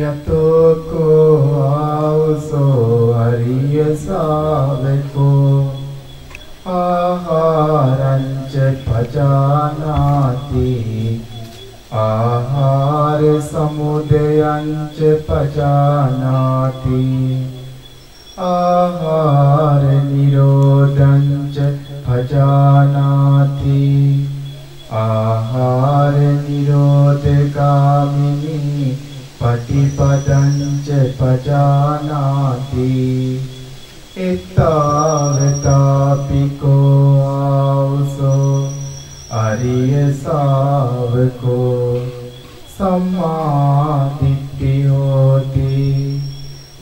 යතෝ කෝ ආවසෝ අරිය ශාවකෝ ආහාරංච පජානාති ආහාර සමුදයංච පජානාති ආහාර නිරෝධංච පජානාති ආහාර නිරෝධගාමිනී පටිපදංච පජානාති එත්තාවතාපිකෝ ආවසෝ අරිය ශාවකෝ සම්මා දිට්ඨි හෝති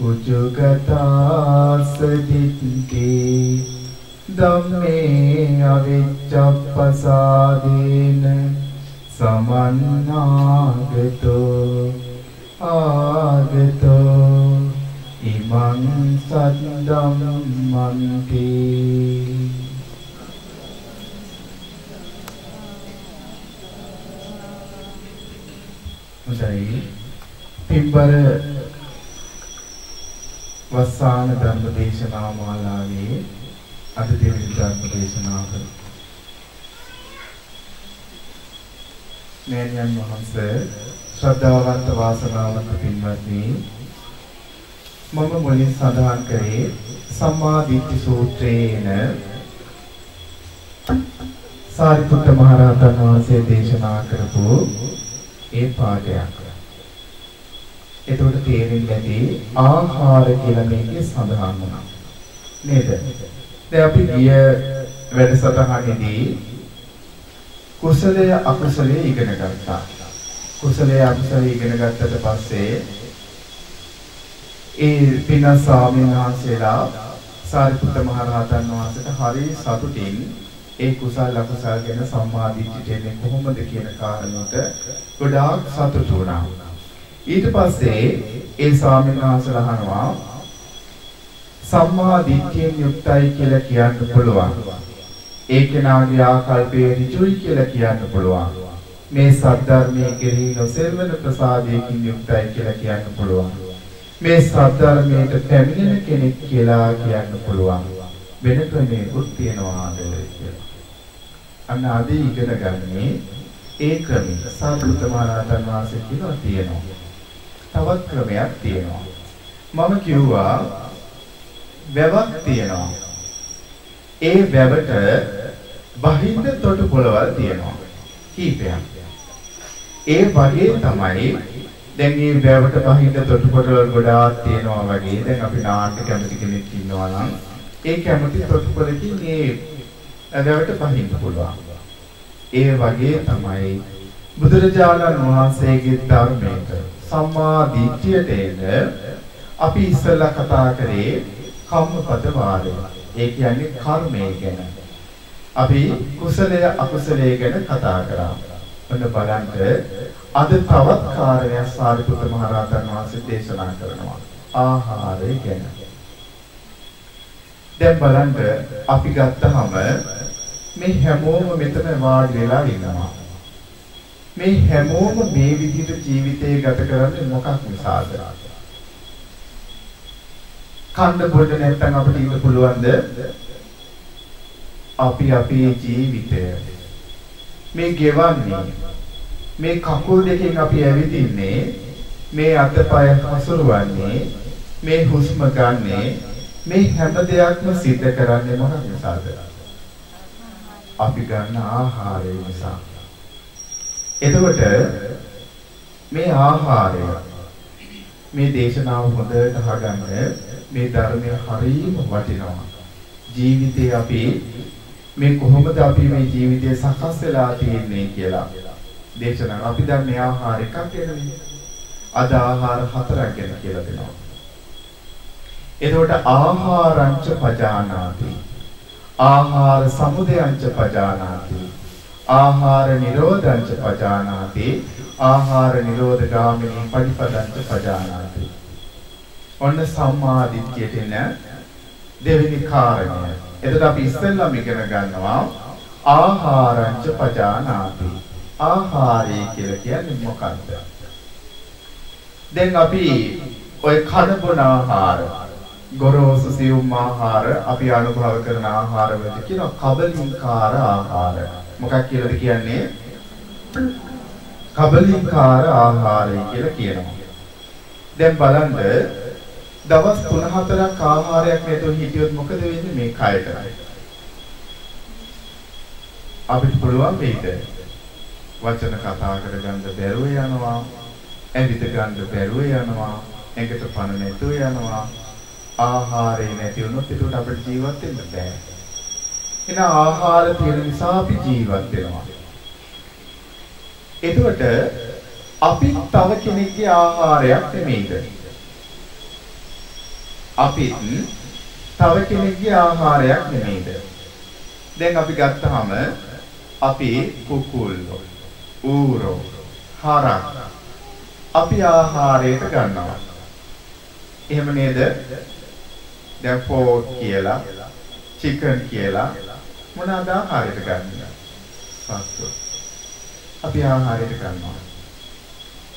උජුගතාස්ස දිට්ඨි ධම්මේ අවිච්ඡප්පසාදේන සමන්නාගතෝ ආගතෝ ඉමං සද්දම්මන්ති. හොඳයි. පින්බර වස්සාන ධර්ම දේශනා මාලාවේ අද දෙවන ධර්ම දේශනාව මෑණියන් වහන්සේ ශ්‍රද්ධාවන්ත වාසනාවන්ත පින්වත්නි, මම මුලින් සඳහන් කරේ සම්මා දිට්ඨි සූත්‍රයේන සාරිපුත්ත මහ රහතන් වහන්සේ දේශනා කරපු ඒ පාඩයක්. එතකොට තේරෙන්නේ නැති ආහාර කියලා මේකේ සඳහන් වුණා නේද? දැන් අපි ගිය වැඩසටහනේදී කුසලය අකුසලය ඉගෙන ගත්තා. කුසලය අකුසලය ඉගෙන ගත්තට පස්සේ ඒ පින ස්වාමීන් වහන්සේලා සාරිපුත්ත මහ රහතන් වහන්සේට හරි සතුටින් ඒ කුසල අකුසල ගැන සම්මාදිට්ඨියට එන්නේ කොහොමද කියන කාරණයට ගොඩාක් සතුටු වුණා. ඊට පස්සේ ඒ ස්වාමීන් වහන්සේලා අහනවා සම්මා දිට්ඨියෙන් යුක්තයි කියලා කියන්න පුළුවන්. ඒ කෙනාගේ ආකල්පයේ ඍජුයි කියලා කියන්න පුළුවන්. මේ සද්ධර්මයේ කෙරෙහි නොසෙල්වන ප්‍රසාදයකින් යුක්තයි කියලා කියන්න පුළුවන්. මේ සද්ධර්මයට පැමිණෙන කෙනෙක් කියලා කියන්න පුළුවන්. වෙන ක්‍රමයකට තියනවාද කියලා. අන්න අද ඉගෙන ගන්නේ ඒ ක්‍රමය. සාරිපුත්ත මහ රහතන් වහන්සේ කියනවා තියෙනවා. තවත් ක්‍රමයක් තියෙනවා. මම කිව්වා වැවක් තියෙනවා. ඒ වැවට බහින්ද තොටු පොළවල් තියෙනවා. කීපයක්. ඒ වගේ තමයි දැන් මේ වැවට බහින්ද තොටු පොළවල් ගොඩාක් තියෙනවා වගේ. දැන් අපි නාට්‍ය කැමති කෙනෙක් ඉන්නවා නම් ඒ කැමති තොටු පොළකින් මේ වැවට බහින්න පුළුවන්. ඒ වගේ තමයි බුදුරජාණන් වහන්සේගේ ධර්මයට සම්මා දිට්ඨියට එන අපි ඉස්සෙල්ලා කතා කරේ කම්මපද වාරය. ඒ කියන්නේ කර්මය ගැන. අපි කුසලය අකුසලය ගැන කතා කරා. ඔන්න බලන්න අද තවත් කාරණයක් සාරිපුත්ත මහ රහතන් වහන්සේ දේශනා කරනවා. ආහාරය ගැන. දැන් බලන්න අපි ගත්තාම මේ හැමෝම මෙතන වාඩි වෙලා ඉන්නවා. මේ හැමෝම මේ විදිහට ජීවිතය ගත කරන්නේ මොකක් නිසාද? කන්න බොන්න නැත්නම් අපිට ඉන්න පුළුවන්ද? අපි අපේ ජීවිතය මේ ගෙවන්නේ මේ කකුල් දෙකෙන් අපි ඇවිදින්නේ මේ අතපය හසුරුවන්නේ මේ හුස්ම ගන්නේ මේ හැම දෙයක්ම සිද්ධ කරන්නේ මොකක් නිසාද? අපි ගන්න ආහාරය නිසා. එතකොට මේ ආහාරය මේ දේශනාව හොඳට අහගන්න. මේ ධර්මය හරියම වටිනවා. ජීවිතේ අපි මේ කොහොමද අපි මේ ජීවිතය සකස් වෙලා තියෙන්නේ කියලා දේශනාව. අපි දැන් මේ ආහාර එකක් ගැනනේ. අද ආහාර හතරක් ගැන කියලා දෙනවා. එතකොට ආහාරංච පජානාති, ආහාර සමුදයංච පජානාති, ආහාර නිරෝධංච පජානාති, ආහාර නිරෝධ ගාමිනී පටිපදංච පජානාති. ඔන්න සම්මා දිට්ඨියට එන දෙවෙනි කාරණය. එතකොට අපි ඉස්සෙල්ලාම ඉගෙන ගන්නවා ආහාරංච පජානාති. ආහාරය කියලා කියන්නේ මොකක්ද? දැන් අපි ඔය කන බොන ආහාර ගොරෝසු සියුම් ආහාර අපි අනුභව කරන ආහාර වලට කියනවා කබලින්කාර ආහාර. මොකක් කියලාද කියන්නේ? කබලින්කාර ආහාරය කියලා කියනවා. දැන් බලන්න දවස් 3-4ක් ආහාරයක් නැතුව හිටියොත් මොකද වෙන්නේ මේ කයට? අපිට පුළුවන් වෙයිද? වචන කතා කරගන්න බැරුව යනවා, ඇවිද ගන්න බැරුව යනවා, එකට පණ නැතුව යනවා. ආහාරය නැති වුණොත් ඒකට අපිට ජීවත් වෙන්න බෑ. එහෙනම් ආහාර තියෙන නිසා අපි ජීවත් වෙනවා. එතකොට අපි තව කෙනෙක්ගේ ආහාරයක් නෙමෙයිද? අපි තව කෙනෙක්ගේ ආහාරයක් නෙමෙයිද? දැන් අපි ගත්තාම අපි කුකුල්ලෝ, ඌරෝ, හරක් අපි ආහාරයට ගන්නවා. එහෙම නේද? දැන් පෝක් කියලා, චිකන් කියලා මොනවාද ආහාරයට ගන්නේ? සත්තු. අපි ආහාරයට ගන්නවා.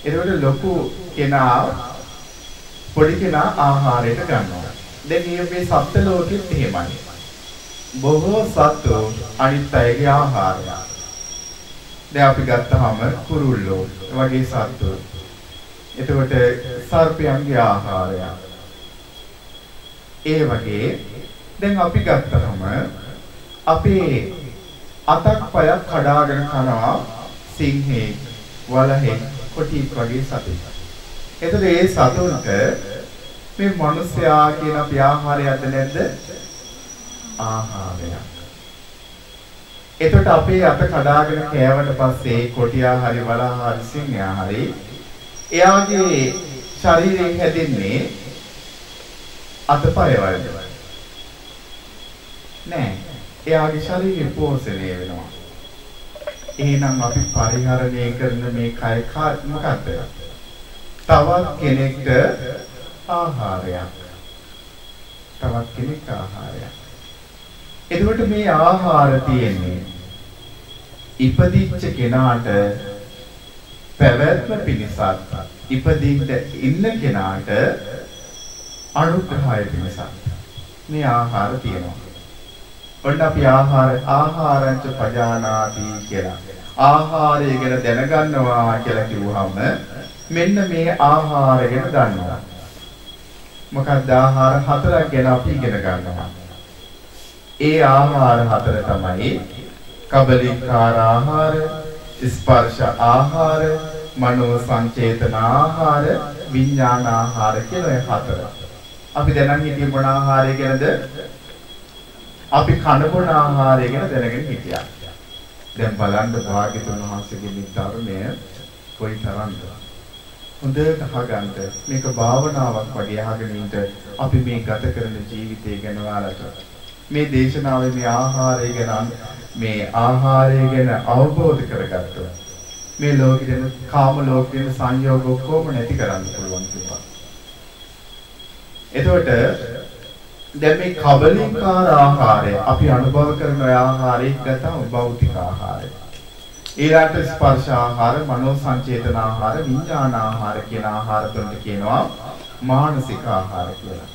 ඒකට ලොකු කෙනා පොඩි කෙනා ආහාරයට ගන්නවා. දැන් මේ සත්ත්ව ලෝකෙත් එහෙමයි. බොහෝ සත්තු අනිත් අයගේ ආහාරය. දැන් අපි ගත්තාම කුරුල්ලෝ වගේ සත්තු. එතකොට සර්පයන්ගේ ආහාරය. ඒ වගේ දැන් අපි ගත්තාම අපේ අතක් පයක් කඩාගෙන කනවා සිංහේ, වලහෙක්, කොටික් වගේ සතෙක්. එතකොට ඒ සතුන්ට මේ මිනිස්යා කියන අපි ආහාරයක්ද නැද්ද? ආහාරයක්. එතකොට අපේ අත කඩාගෙන කෑවට පස්සේ කොටියා හරි වලහා හරි සිංහයා හරි එයාගේ ශරීරයෙන් හැදෙන්නේ අතපය වලද? නෑ. එයාගේ ශරීරය පෝෂණය වෙනවා. එහෙනම් අපි පරිහරණය කරන මේ කය මොකක්ද? තවත් කෙනෙක්ට ආහාරයක්. තවත් කෙනෙක් ආහාරයක්. එතකොට මේ ආහාර තියෙන්නේ ඉපදිච්ච කෙනාට පැවැත්ම පිණිසත් ඉපදින්න ඉන්න කෙනාට අනුග්‍රහය පිණිසත් මේ ආහාර තියෙනවා. ඔන්න අපි ආහාරංච පජානාති කියලා. ආහාරය ගැන දැනගන්නවා කියලා කිව්වහම මෙන්න මේ ආහාර ගැන දන්නවා. මොකක්ද ආහාර හතරක් ගැන අපි ඉගෙන ගන්නවා. ඒ ආහාර හතර තමයි කබලින්කාර ආහාර, ස්පර්ශ ආහාර, මනෝ සංචේතන ආහාර, විඥාන ආහාර කියලා හතර. අපි දැනන් හිටියේ මොන ආහාරය ගැනද? අපි කන බොන ආහාරය ගැන දැනගෙන හිටියා. දැන් බලන්න භාග්‍යතුන් වහන්සේගේ මේ ධර්මය කොයිතරම්ද හොඳට අහගන්න. මේක භාවනාවක් වගේ අහගෙන ඉන්න අපි මේ ගත කරන ජීවිතය ගැන ඔයාලට මේ දේශනාවේ මේ ආහාරය ගැන අවබෝධ කරගත්තා. මේ ලෝකෙදෙන කාම ලෝකෙදෙන සංයෝග ඔක්කොම නැති කරන්න පුළුවන් කියලා. එතකොට දැන් මේ කබලින්කාර ආහාරය අපි අනුභව කරන ආහාරයක් ගත්තම භෞතික ආහාරය. ඊළඟට ස්පර්ශ ආහාර, මනෝ සංචේතන ආහාර, විඥාන ආහාර කියන ආහාර තුනට කියනවා මානසික ආහාර කියලා.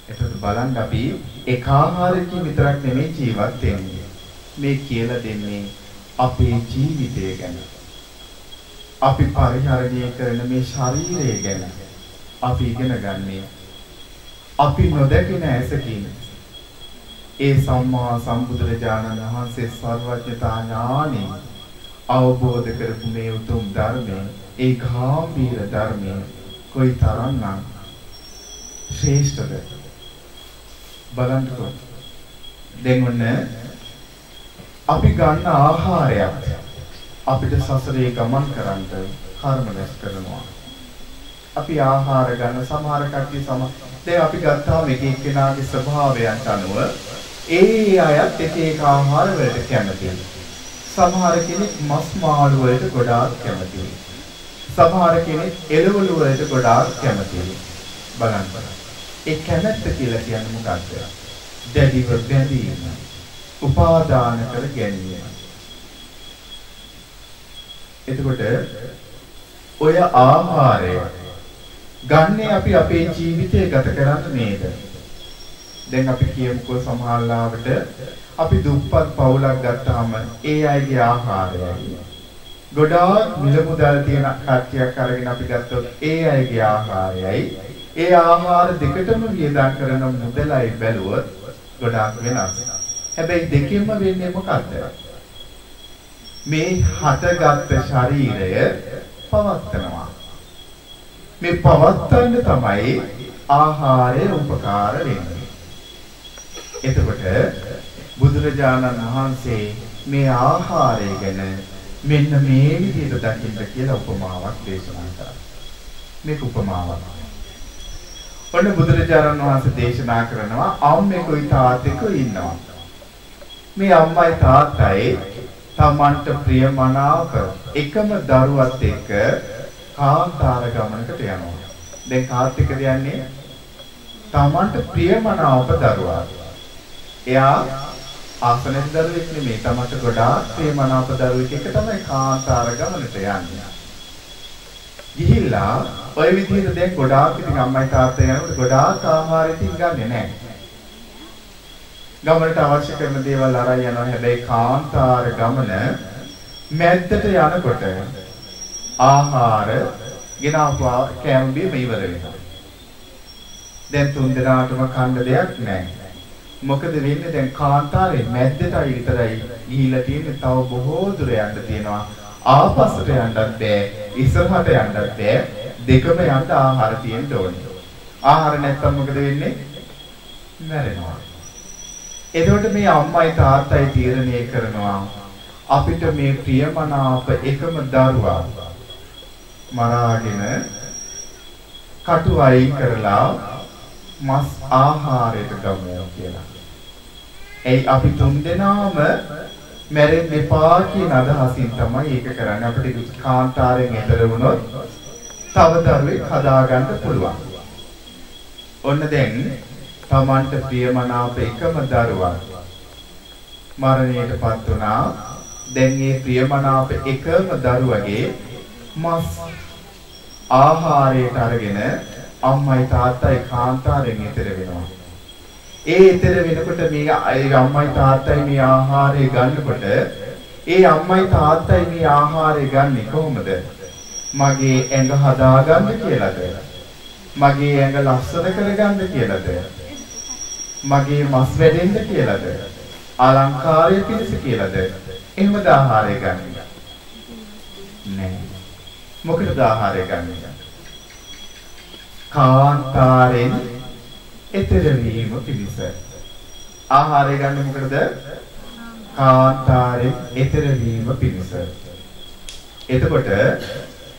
එතකොට බලන්න අපි එක ආහාරකින් විතරක් නෙමෙයි ජීවත් වෙන්නේ. මේ කියලා දෙන්නේ අපේ ජීවිතය ගැන. අපි පරිහරණය කරන මේ ශරීරය ගැන අපි ඉගෙන ගන්නේ. අපි නොදකින ඇසකින් ඒ සම්මා සම්බුදුරජාණන් වහන්සේ සර්වඥතා ඥානෙ අවබෝධ කරපු මේ උතුම් ධර්මය, ඒ ගාම්භීර ධර්මය කොයිතරම්නම් ශ්‍රේෂ්ඨද බලන්නකෝ. දැන් ඔන්න අපි ගන්න ආහාරයක් අපිට සසරේ ගමන් කරන්න කර්ම රැස් කරනවා. අපි ආහාර ගන්න සමහර කට්ටිය දැන් අපි ගත්තාම එක එක්කෙනාගේ ස්වභාවයන්ට අනුව ඒ අයත් එක එක ආහාර වලට කැමතියි. සමහර කෙනෙක් මස් මාළු වලට ගොඩාක් කැමතියි. සමහර කෙනෙක් එළවලු වලට ගොඩාක් කැමතියි. බලන්න. ඒ කැමැත්ත කියලා කියන්නේ මොකක්ද? දැඩිව බැඳීම, උපාදාන කර ගැනීම. එතකොට ඔය ආහාරය ගන්නේ අපි අපේ ජීවිතය ගත කරන්න නේද? දැන් අපි කියමුකෝ සමහරවිට අපි දුප්පත් පවුලක් ගත්තාම ඒ අයගේ ආහාරයයි ගොඩාක් මිල මුදල් තියෙන කට්ටියක් අරගෙන අපි ගත්තොත් ඒ අයගේ ආහාරයයි ඒ ආහාර දෙකටම වියදම් කරන මුදලයි බැලුවොත් ගොඩාක් වෙනස්. හැබැයි දෙකෙන්ම වෙන්නේ මොකද්ද? මේ හටගත් ශරීරය පවත්නවා. මේ පවත්තන්න තමයි ආහාරය උපකාර වෙන්නේ. එතකොට බුදුරජාණන් වහන්සේ මේ ආහාරය ගැන මෙන්න මේ විදිහට දකින්න කියලා උපමාවක් දේශනා කරා. මේක උපමාවක්. ඔන්න බුදුරජාණන් වහන්සේ දේශනා කරනවා අම්මෙකුයි තාත්තෙකුයි ඉන්නවා. මේ අම්මයි තාත්තයි තමන්ට ප්‍රියමනාප එකම දරුවත් එක්ක කාන්තාර ගමනකට යනවා. දැන් කාත් එක්කද යන්නේ? තමන්ට ප්‍රියමනාප දරුවා. එයා ආසනෙත් දරුවෙක් නෙමෙයි. තමන්ට ගොඩාක් ප්‍රියමනාප දරුවෙක් එක්ක තමයි කාන්තාර ගමනට යන්නේ. ගිහිල්ලා ඔය විදිහට දැන් ගොඩාක් ඉතින් අම්මයි තාත්තයි යනකොට ගොඩාක් ආහාර ඉතින් ගන්නෙ නැහැ. ගමනට අවශ්‍ය කරන දේවල් අරන් යනවා. හැබැයි කාන්තාර ගමන මැද්දට යනකොට ආහාර ගෙනාවා කැම බීම ඉවර වෙනවා. දැන් තුන් දෙනාටම කන්න දෙයක් නැහැ. මොකද වෙන්නේ? දැන් කාන්තාරේ මැද්දටයි විතරයි ගිහිලා තියෙන්නේ. තව බොහෝ දුර යන්න තියෙනවා. ආපස්සට යන්නත් බෑ, ඉස්සරහට යන්නත් බෑ. දෙකම යන්න ආහාර තියෙන්න ඕනේ. ආහාර නැත්තම් මොකද වෙන්නේ? මැරෙනවා. එතකොට මේ අම්මයි තාත්තයි තීරණය කරනවා අපිට මේ ප්‍රියමනාප එකම දරුවා මරාගෙන කටු අයින් කරලා මස් ආහාරයට ගමු කියලා. ඒ අපි තුන් දෙනාම මැරෙන්න එපා කියන අදහසින් තමයි ඒක කරන්නේ. අපිට කාන්තාරයෙන් එතර වුණොත් තව දරුවෙක් හදාගන්න පුළුවන්. ඔන්න දැන් තමන්ට ප්‍රියමනාප එකම දරුවා මරණයටපත් වුණා. දැන් මේ ප්‍රියමනාප එකම දරුවගේ මස් ආහාරයට අරගෙන අම්මයි තාත්තයි කාන්තාරයෙන් එතර වෙනවා. ඒ එතර වෙනකොට මේ අම්මයි තාත්තයි මේ ආහාරය ගන්නකොට ඒ අම්මයි තාත්තයි මේ ආහාරය ගන්නේ කොහොමද? මගේ ඇඟ හදාගන්න කියලාද? මගේ ඇඟ ලස්සන කරගන්න කියලාද? මගේ මස් වැඩෙන්න කියලාද? අලංකාරය පිණිස කියලාද? එහෙමද ආහාරය ගන්නේ? නෑ. මොකටද ආහාරය ගන්නේ? කාන්තාරෙන් එතර වීම පිණිස. ආහාරය ගන්න මොකටද? කාන්තාරෙන් එතර වීම පිණිස. එතකොට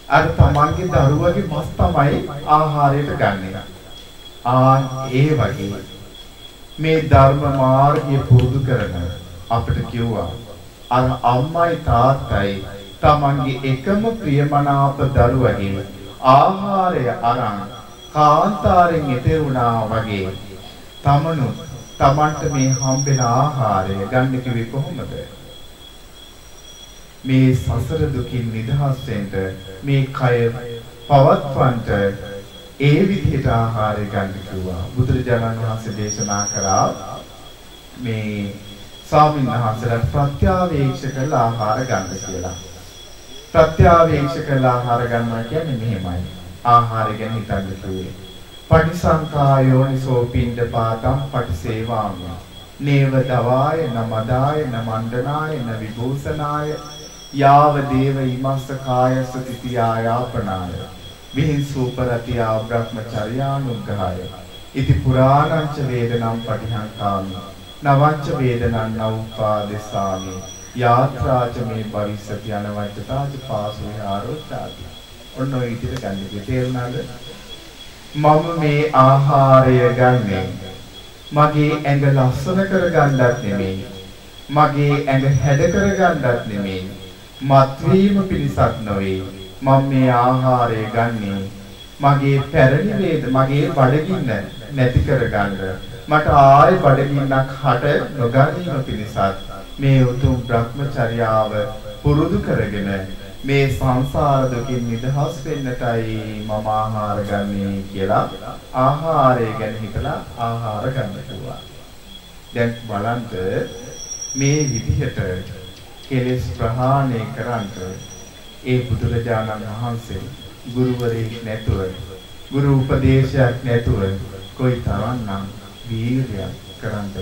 අර තමන්ගේ දරුවගේ මස් තමයි ආහාරයට ගන්නෙ. ඒ වගේ මේ ධර්ම මාර්ගය පුරුදු කරන අපිට කිව්වා අර අම්මයි තාත්තයි තමන්ගේ එකම ප්‍රියමනාප දරුවගේ ආහාරය අරන් කාන්තාරයෙන් එතර වුණා වගේ තමන්ට මේ හම්බෙන ආහාරය ගන්න කිව්වේ කොහොමද? මේ සසර දුකින් නිදහස් වෙන්න මේ කය පවත්වන්නට ඒ විදිහට ආහාරය ගන්න කිව්වා. බුදුරජාණන් වහන්සේ දේශනා කරා මේ ස්වාමීන් වහන්සේලා ප්‍රත්‍යාවේක්ෂ කළ ආහාර ගන්න කියලා. ප්‍රත්‍යාවේක්ෂ කළ ආහාර ගන්නවා කියන්නේ මෙහෙමයි. ආහාරය ගැන හිතන්න කිව්වේ. පටිසංකායෝනිසෝ පිණ්ඩපාතං පටිසේවාමි. නේව දවාය නමදාය නමණ්ඩනාය න විභූෂනාය යාව දේව ීමස්ස කායස්ස තිතියායාපනාය විහිංසූපරතියා බ්‍රහ්මචර්යානුග්‍රහය ඉති පුරාණංච වේදනම් පටිහංකාමි නවංච වේදනං නවුපාදෙස්සාමි යාත්‍රාච මේ භවිස්සති අනවච්චතාච පාසු විහාරෝචාති. ඔන්න ඔය විදිහට ගන්න කිව්වේ. තේරුණාද? මම මේ ආහාරය ගන්නේ මගේ ඇඟ ලස්සන කරගන්නත් නෙමෙයි, මගේ ඇඟ හැඩ කරගන්නත් නෙමෙයි, මත්වීම පිණිසක් නොවේ. මම මේ ආහාරය ගන්නේ මගේ පැරණි වේද මගේ බඩගින්න නැති කරගන්න, මට ආයෙ බඩගින්නක් හට නොගැනීම පිණිසත් මේ උතුම් බ්‍රහ්මචර්යාව පුරුදු කරගෙන මේ සංසාර දුකින් නිදහස් වෙන්නටයි මම ආහාර ගන්නේ කියලා ආහාරය ගැන හිතලා ආහාර ගන්න පුළුවන්. දැන් බලන්න මේ විදිහට කෙලෙස් ප්‍රහාණය කරන්ට ඒ බුදුරජාණන් වහන්සේ ගුරුවරයෙක් නැතුව ගුරු උපදේශයක් නැතුව කොයි තරම්නම් වීර්යයක් කරන්නද.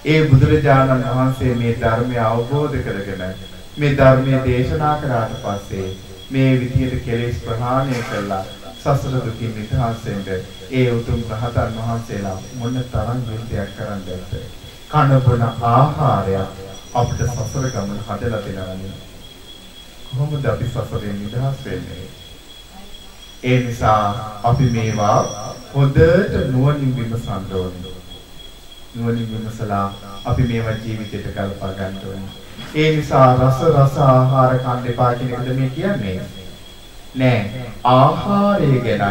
ඒ බුදුරජාණන් වහන්සේ මේ ධර්මය අවබෝධ කරගෙන මේ ධර්මයේ දේශනා කරාට පස්සේ මේ විදියට කෙලෙස් ප්‍රහාණය කළා සසර දුකින් නිදහස් වෙන්න ඒ උතුම් රහතන් වහන්සේලා මොන තරම් විද්‍යාවක් කරන්නද. කන බොන ආහාරය අපිට සසර ගමන හදලා දෙනවනේ. කොහොමද අපි සසරෙන් නිදහස් වෙන්නේ? ඒ නිසා අපි මේවා හොඳට නුවණින් විමසන්න ඕනේ. නුවණින් විමසලා අපි මේවා ජීවිතයට ගලපා ගන්න ඕනේ. ඒ නිසා රස ආහාර කන්න එපා කියන එකද මේ කියන්නේ? නෑ. ආහාරය ගැන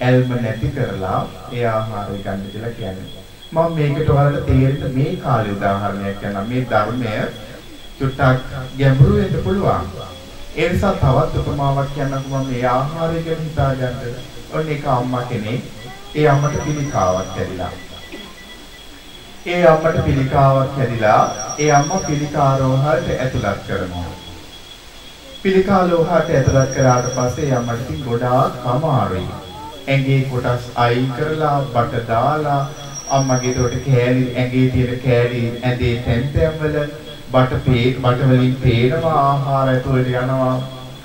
ඇල්ම නැති කරලා ඒ ආහාරය ගන්න කියලා කියන්නේ. මම මේකට ඔයාලට තේරෙන්න මේ කාලේ උදාහරණයක් කියනවා. මේ ධර්මය චුට්ටක් ගැඹුරු වෙන්න පුළුවන්. ඒ නිසා තවත් උපමාවක් කියන්නකෝ. මම මේ ආහාරය ගැන හිතාගන්න. ඔන්න එක අම්මා කෙනෙක් ඒ අම්මට පිළිකාවක් ඇරිලා. ඒ අම්මට පිළිකාවක් ඇරිලා ඒ අම්මා පිළිකා රෝහලට ඇතුළත් කරනවා. පිළිකා රෝහලට ඇතුළත් කරාට පස්සේ ඒ අම්මට ඉතින් ගොඩාක් අමාරුයි. ඇඟේ කොටස් අයින් කරලා බට දාලා අම්මගේ දොට කෑලි ඇඟේ තියෙන කෑලි ඇඳේ තැන් වල බට වලින් පේනවා ආහාර ඇතුළට යනවා.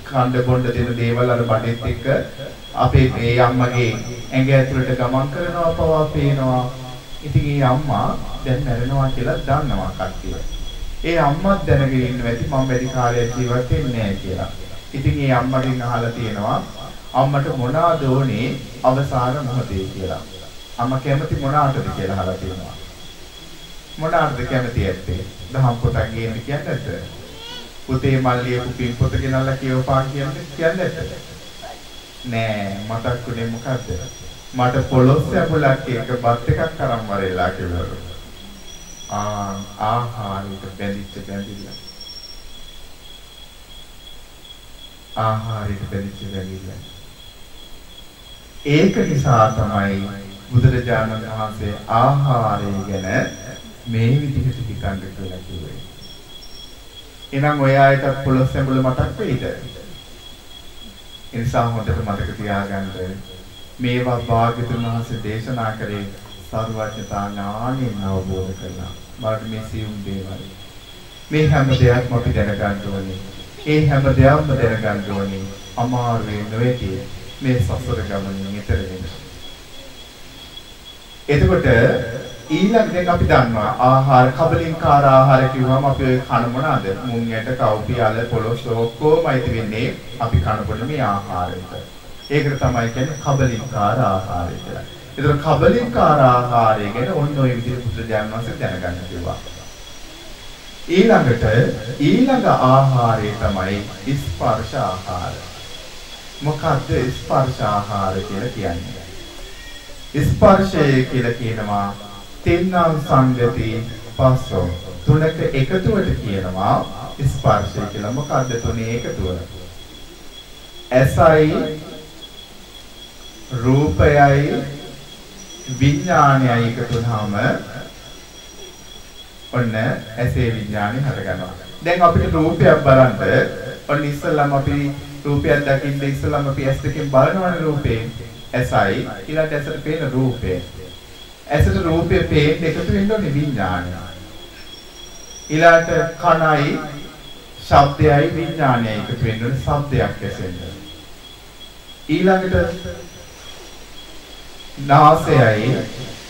කණ්ඩ බොණ්ඩ දෙන දේවල් අර බඩෙත් එක්ක අපේ මේ අම්මගේ ඇඟ ඇතුළට ගමන් කරනවා පවා පේනවා. ඉතින් ඒ අම්මා දැන් මැරෙනවා කියලා දන්නවා කට්ටිය. ඒ අම්මත් දැනගෙන ඉන්නවා ඇති මම වැඩි කාලයක් ජීවත් වෙන්නේ නැහැ කියලා. ඉතින් ඒ අම්මගෙන් අහලා තියෙනවා අම්මට මොනවාද ඕනේ අවසාන මොහොතේ කියලා. අම්මා කැමති මොනවාටද කියලා අහලා තියෙනවා. මොනවාටද කැමති ඇත්තේ? දහම් පොතක් ගේන්න කියන්නේ. පුතේ මල්ලිය කුපින් පොත ගෙනල්ලා කියවපාන් කියන්නේ නැද්ද? නෑ මතක්ුනේ මොකද්ද? මට පොළොස් ඇඹුලක් එක බත් එකක් අරන් වරෙලා කියලා. ආහාරයට බැඳිච්ච බැඳිල්ල. ඒක නිසා තමයි බුදුරජාණන් වහන්සේ ආහාරය ගැන මේ විදිහට හිතන්න කියලා කිව්වේ. එහෙනම් ඔය ආයතත් පොළොස් ඇඹුල මතක් වෙයිද? ඒ නිසා හොඳට මතක තියාගන්න මේවා භාග්‍යතුන් වහන්සේ දේශනා කරේ සර්වඥතා ඥාණයෙන් අවබෝධ කරලා. බාහිර මේ සියුම් දේවල්. මේ හැම දෙයක්ම අපි දැනගන්න ඕනේ. ඒ හැම දෙයක්ම දැනගන්න ඕනේ. අමාරුවේ නොවේදී මේ සසර ගමනින් ඈතර වෙන්න. එතකොට ඊළඟට අපි දන්නවා ආහාර කබලින්කාර ආහාර කිව්වම අපි ඔය කන මොනවාද? මුං ඇට, කව්පියල, පොළොස් ඔක්කොමයි තිබෙන්නේ අපි කනකොට මේ ආහාරෙට. ඒකට තමයි කියන්නේ කබලින්කාර ආහාරය කියලා. ඒතර කබලින්කාර ආහාරය ගැන ඔන්න ඔය විදිහට පුත්‍රයන් වහන්සේ දැනගන්න කිව්වා. ඊළඟ ආහාරය තමයි ස්පර්ශ ආහාර. මොකක්ද ස්පර්ශ ආහාර කියලා කියන්නේ? ස්පර්ශය කියලා කියනවා තින්නම් සංගති පස්සෝ තුනක එකතුවට කියනවා ස්පර්ශය කියලා. මොකක්ද තුනේ එකතුව? ඇසයි රූපයයි විඥානයයි එකතු වුනහම ඔන්න ඇසේ විඥානය හටගන්නවා. දැන් අපිට රූපයක් බලන්න ඔන්න ඉස්සෙල්ලාම අපි රූපයක් දකින්න ඉස්සෙල්ලාම අපි ඇස් දෙකෙන් බලනවනේ රූපේ. ඇසයි ඊළඟට ඇසට පේන රූපය. ඇසට රූපේ පේන්න එකතු වෙන්න ඕනේ විඥානය. ඊළඟට කනයි ශබ්දයයි විඥානයයි එකතු වෙන්න ඕනේ ශබ්දයක් ඇසෙන්න. ඊළඟට නාසයයි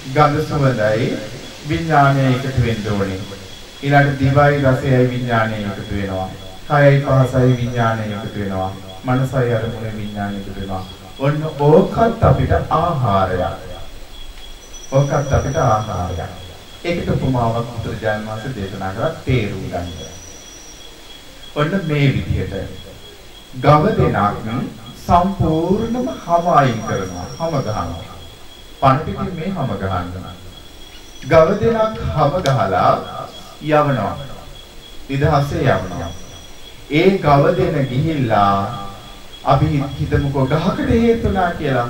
ගන්ධ සුවඳයි විඥානයයි එකතු වෙන්න ඕනේ. ඊළඟට දිවයි රසයයි විඥානයයි එකතු වෙනවා. කයයි පහසයි විඥානයයි එකතු වෙනවා. මනසයි අරමුණේ විඥානයයි එකතු වෙනවා. ඔන්න ඕකත් අපිට ආහාරයක්. ඕකත් අපිට ආහාරයක්. ඒකට උපමාවක් පුත්‍රජාන් වහන්සේ දේශනා කරලා තේරුම් ගන්න. ඔන්න මේ විදිහට ගව දෙනක් සම්පූර්ණම හම අයින් කරනවා. හම ගහනවා. පණ පිටින් මේ හම ගහනවා. ගව දෙනක් හම ගහලා යවනවා. නිදහසේ යවනවා. ඒ ගව දෙන ගිහිල්ලා අපි හිතමුකෝ ගහකට හේතුණා කියලා.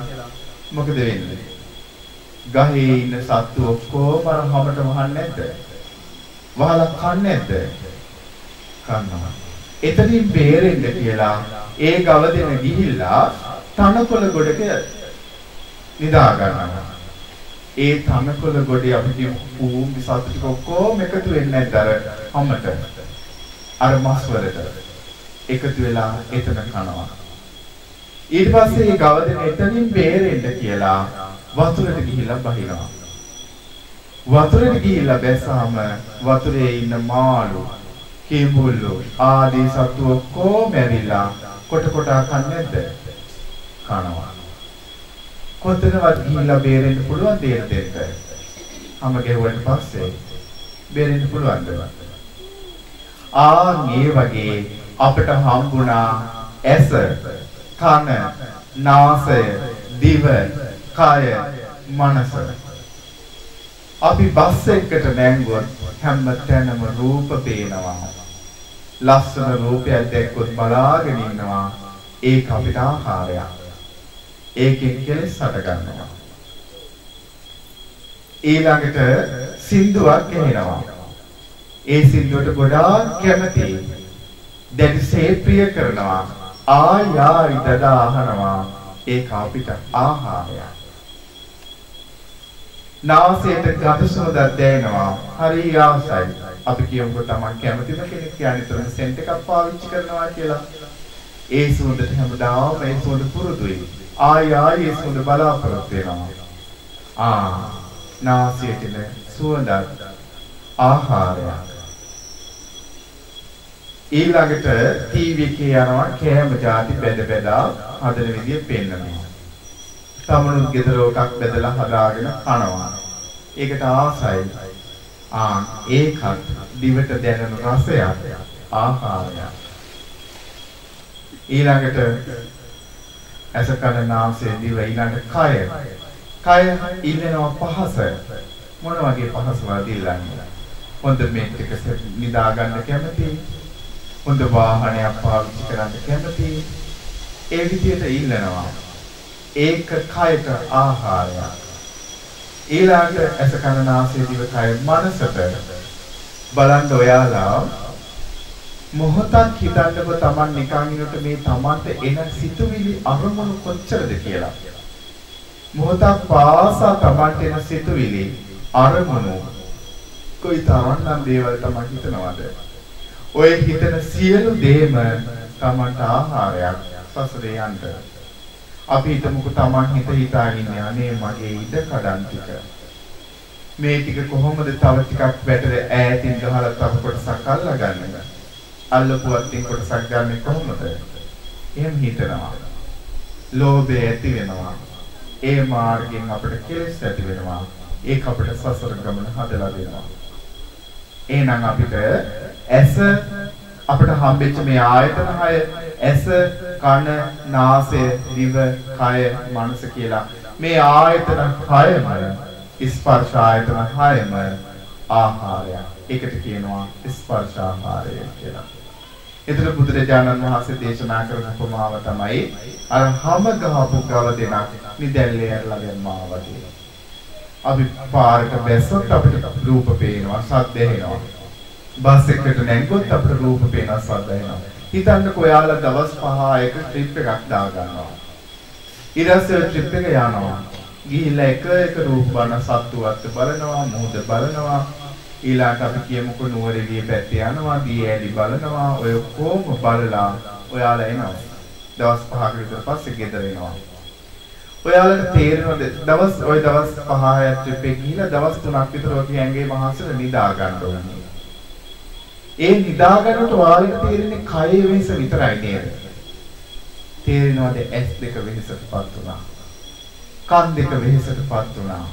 මොකද වෙන්නේ? ගහේ ඉන්න සත්තු ඔක්කොම අර හැමත වහන්නේ නැද්ද? වහලා කන්නේ නැද්ද? කන්නවා. එතනින් බේරෙන්න කියලා ඒ ගව දෙන ගිහිල්ලා තනකොළ ගොඩක නිදා ගන්නවා. ඒ තනකොළ ගොඩේ අපිට ඌම් සත්තු ටික ඔක්කොම එකතු වෙන්නේ නැද්ද අර හැමත? අර මස් වලට එකතු වෙලා එතන කනවා. ඊට පස්සේ ඒ ගව දෙන එතනින් බේරෙන්න කියලා වතුරට ගිහිල්ලා බහිනවා. වතුරට ගිහිල්ලා බැසාම වතුරේ ඉන්න මාළු, කිඹුල්ලු ආදී සත්තු ඔක්කොම ඇවිල්ලා කොට කොටා කන්නේ නැද්ද? කනවා. කොතනවත් ගිහිල්ලා බේරෙන්න පුළුවන් දේන දෙන්න. හැම ගෙවුවට පස්සේ බේරෙන්න පුළුවන්ද? මේ වගේ අපිට හම්බුණා ඇස, කන, නාසය, දිව, කය, මනස. අපි බස් එකකට නැංගුවොත් හැම තැනම රූප පේනවා. ලස්සන රූපයක් දැක්කොත් බලාගෙන ඉන්නවා. ඒක අපිට ආහාරයක්. ඒකෙන් කෙලෙස් හට ගන්නවා. ඊළඟට සින්දුවක් ඇහෙනවා. ඒ සින්දුවට ගොඩාක් කැමතියි. දැඩිසේ ප්‍රිය කරනවා. ආයි දදා අහනවා. ඒක අපිට ආහාරයක්. නාසයට ගඳ සුවඳක් දැනෙනවා. හරි ආසයි. අපි කියමුකෝ Taman කැමතිම කෙනෙක් කියන්නේ සෙන්ට් එකක් පාවිච්චි කරනවා කියලා. ඒ සුවඳට හැමදාම ඒ සුවඳ පුරුදුයි. ආයි ඒ සුවඳ බලාපොරොත්තු වෙනවා. නාසයට එන සුවඳක් ආහාරයක්. ඊළඟට ටීවී එකේ යනවා කෑම ಜಾති බෙදා හදන විදිය පෙන්නනවා. තමනුත් ගෙදර එකක් බෙදලා හදාගෙන කනවා. ඒකට ආසයි. ඒකත් දිවට දැනෙන රසයක් ආහාරයක්. ඊළඟට ඇස කන නාසය දිව ඊළඟට කය. කය ඉල්ලනවා පහස. මොන වගේ පහසවද ඉල්ලන්නේ? හොඳ මේක එක නිදා ගන්න කැමතියි. හොඳ වාහනයක් පාවිච්චි කරන්න කැමතියි. ඒ විදිහට ඉල්ලනවා. ඒක කයට ආහාරයක්. ඊළඟට ඇස කන නාසය දිව කය මනසට බලන්න ඔයාලා මොහොතක් හිතන්නකො Taman නිකන් ඉන්නකොට මේ Tamanට එන සිතුවිලි අරමුණු කොච්චරද කියලා. මොහොතක් පාසා Tamanට එන සිතුවිලි අරමුණු කොයි තරම්නම් දේවල් Taman හිතනවද? ඔය හිතන සියලු දේම Tamanට ආහාරයක් සසරේ යන්න. අපි හිතමුකෝ Taman හිතාගෙන අනේ මගේ ඉඩ කඩන් ටික මේ ටික කොහොමද තව ටිකක් වැටර ඈතින් ගහලා තව කොටසක් අල්ලා ගන්නද? අල්ලපුවත් තින් කොටසක් ගන්න කොහොමද? එහෙම හිතනවා. ලෝභය ඇති වෙනවා. ඒ මාර්ගයෙන් අපිට කෙලෙස් ඇති වෙනවා. ඒක අපිට සසර ගමන හදලා දෙනවා. එහෙනම් අපිට ඇස අපිට හම්බෙච්ච මේ ආයතන 6 ඇස, කන, නාසය, දිව, කය, මනස කියලා මේ ආයතන 6ම ස්පර්ශ ආයතන 6ම ආහාරයක්. ඒකට කියනවා ස්පර්ශ ආහාරය කියලා. ඒතර බුදුරජාණන් වහන්සේ දේශනා කරන උපමාව තමයි අර හැම ගහපු ගව දෙනක් නිදැල්ලේ ඇරලා දැම්මා වගේ. අපි පාරක බැස්සොත් අපිට රූප පේනවා, ශබ්ද ඇහෙනවා. බස් එකකට නැග්ගොත් අපිට රූප පේනවා, ශබ්ද ඇහෙනවා. හිතන්නකෝ ඔයාලා දවස් 5 එක ට්‍රිප් එකක් දා ගන්නවා. ඊළඟ ට්‍රිප් එක යනවා. ගිහිල්ලා එක රූප බලන සත්තුවත් බලනවා, මොහොත බලනවා. ඊළඟට අපි කියමුකෝ නුවරඑළිය පැත්තේ යනවා, දී ඇලි බලනවා. ඔය කොහොම බලලා ඔයාලා එනවා. දවස් 5ක විතර පස්සේ ගෙදර එනවා. ඔයාලට තේරෙනවද දවස් 5 ට්‍රිප් එක ගිහිල්ලා දවස් 3ක් විතර ඔගේ ඇඟේ මහසල නිදා ගන්න ඕනේ. ඒ නිදා ගන්නකොට ඔයාලට තේරෙන්නේ කයේ වෙනස විතරයි නේද? තේරෙනවද S2 වෙනසටපත් වුණා. කන් දෙක වෙනසටපත් වුණා.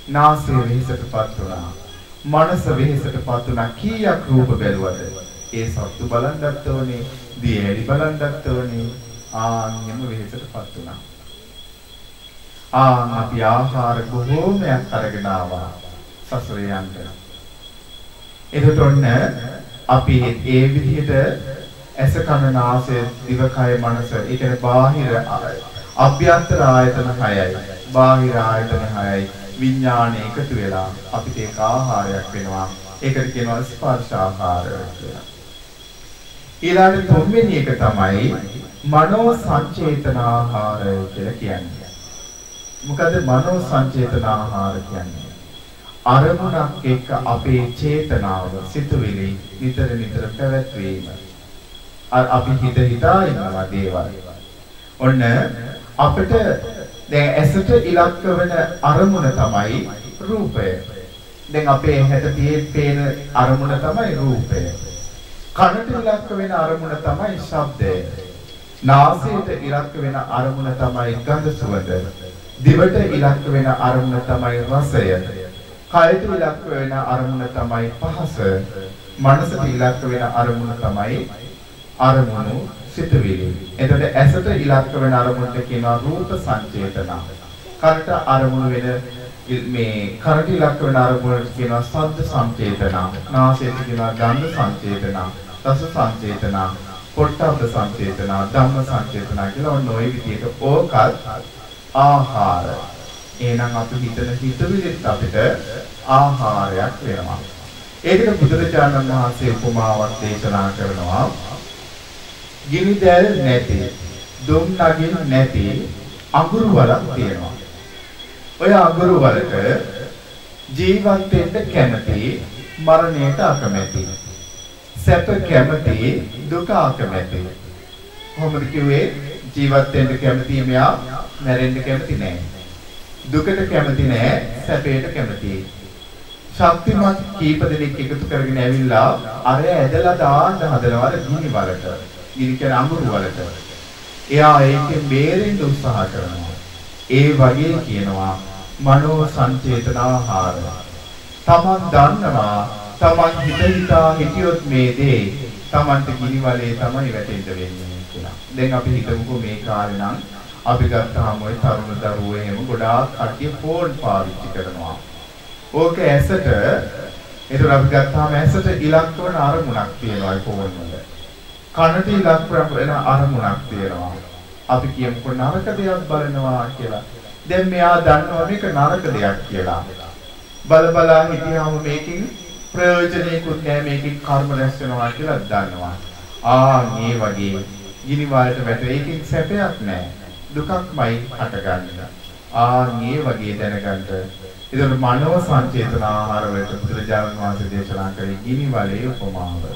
නාසය වෙනසටපත් වුණා. මනස වෙනසටපත් වුණා. කීයක් රූප බැලුවද? ඒ සත්තු බලන්නත් ඕනේ, දියැලි බලන්නත් ඕනේ. ආන්‍යම වෙනසටපත් වුණා. අපි ආහාර බොහෝමයක් අරගෙන ආවා සසරේ යන්න. එතකොට ඔන්න අපි ඒ විදිහට ඇස කන නාසය දිවකය මනස ඒ කියන්නේ බාහිර අභ්‍යන්තර ආයතන 6යි බාහිර ආයතන 6යි විඥාන එකතු වෙලා අපිට ඒක ආහාරයක් වෙනවා. ඒකට කියනවා ස්පර්ශ ආහාර කියලා. ඊළඟ තුන්වෙනි එක තමයි මනෝ සංචේතන ආහාර කියලා කියන්නේ. මොකද මනෝ සංචේතන ආහාර කියන්නේ? අරමුණක් එක්ක අපේ චේතනාව සිතුවිලි නිතර නිතර පැවැත්වීම. අපි හිතා ඉන්නවා දේවල්. ඔන්න අපිට දැන් ඇසට ඉලක්ක වෙන අරමුණ තමයි රූපය. දැන් අපේ හැට පේන අරමුණ තමයි රූපය. කනට ඉලක්ක වෙන අරමුණ තමයි ශබ්දය. නාසයට ඉලක්ක වෙන අරමුණ තමයි ගඳ සුවඳ. දිවට ඉලක්ක වෙන අරමුණ තමයි රසය. කයට ඉලක්ක වෙන අරමුණ තමයි පහස. මනසට ඉලක්ක වෙන අරමුණ තමයි අරමුණු සිතුවිලි. එතකොට ඇසට ඉලක්ක වෙන අරමුණට කියනවා රූප සංචේතන. කනට අරමුණු වෙන මේ කනට ඉලක්ක වෙන අරමුණට කියනවා ශබ්ද සංචේතන. නාසයට කියනවා ගන්ධ සංචේතන, රස සංචේතන, පොට්ටබ්බ සංචේතන, ධම්ම සංචේතන කියලා ඔන්න ඔය විදිහට ඕකත් ආහාර. එහෙනම් අපි හිතන හිතවිලිත් අපිට ආහාරයක් වෙනවා. ඒකට බුදුරජාණන් වහන්සේ උපමාවක් දේශනා කරනවා. ගිනි දැල් නැති, දුම් නගින් නැති අඟුරු වලක් තියෙනවා. ඔය අඟුරු වලට ජීවත් වෙන්න කැමති, මරණයට අකමැති. සැප කැමති, දුක අකමැති. කොහොමද කිව්වේ? ජීවත් වෙන්න කැමති මෙයා, මැරෙන්න කැමති නෑ. දුකට කැමති නෑ, සැපයට කැමතියි. ශක්තිමත් කීප දෙනෙක් එකතු කරගෙන ඇවිල්ලා අර ඇදලා දාන්න හදනවා ගිනි වලට. ගිනි කියන අඟුරු වලට. එයා ඒකෙන් බේරෙන්න උත්සාහ කරනවා. ඒ වගේ කියනවා මනෝ සංචේතන ආහාර. තමන් දන්නවා තමන් හිතා හිටියොත් මේ දේ තමන්ට ගිනි වලේ තමයි වැටෙන්න වෙන්නේ කියලා. දැන් අපි හිතමුකෝ මේ කාලේ නම් අපි ගත්තාම ওই තරුණ දරුවෝ එහෙම ගොඩාක් කට්ටිය ෆෝන් පාවිච්චි කරනවා. ඕක ඇසට ඒතර අපි ගත්තාම ඇසට ඉලක්ක වන අරමුණක් තියෙනවා ෆෝන් වල. කනට ඉලක්ක වෙන අරමුණක් තියෙනවා. අපි කියමුකෝ නරක දෙයක් බලනවා කියලා. දැන් මෙයා දන්නවා මේක නරක දෙයක් කියලා. බල හිටියාම මේකෙන් ප්‍රයෝජනෙකුත් නැහැ, මේකෙන් කර්ම රැස් වෙනවා කියලා දන්නවා. මේ වගේ ගිනි වලට වැටෙන එකෙන් සැපයක් නැහැ. දුකක්මයි හටගන්නේ. මේ වගේ දැනගන්න. ඒතකොට මනෝ සංචේතන ආහාර වලට බුදුරජාණන් වහන්සේ දේශනා කරේ ගිනි වලේ උපමාව.